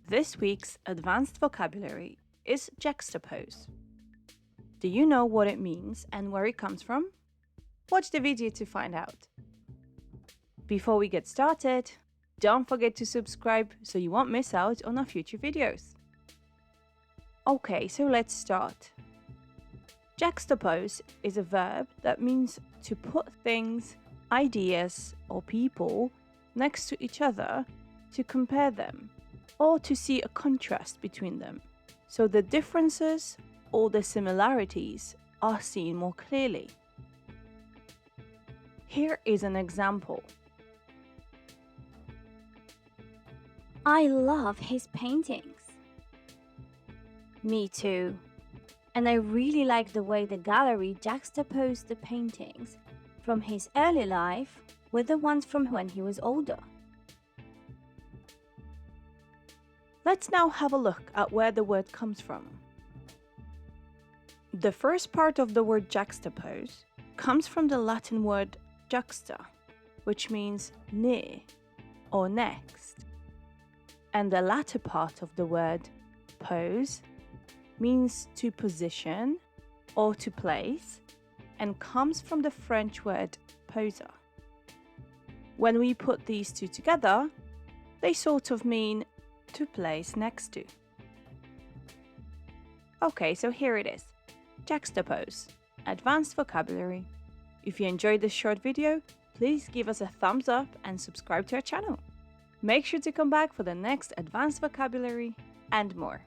This week's advanced vocabulary is juxtapose. Do you know what it means and where it comes from? Watch the video to find out. Before we get started, don't forget to subscribe so you won't miss out on our future videos. Okay, so let's start. Juxtapose is a verb that means to put things, ideas, or people next to each other to compare them, or to see a contrast between them, so the differences or the similarities are seen more clearly. Here is an example. I love his paintings. Me too. And I really like the way the gallery juxtaposed the paintings from his early life with the ones from when he was older. Let's now have a look at where the word comes from. The first part of the word juxtapose comes from the Latin word juxta, which means near or next. And the latter part of the word pose means to position or to place and comes from the French word poser. When we put these two together, they sort of mean to place next to. Okay, so here it is. Juxtapose, advanced vocabulary. If you enjoyed this short video, please give us a thumbs up and subscribe to our channel. Make sure to come back for the next advanced vocabulary and more.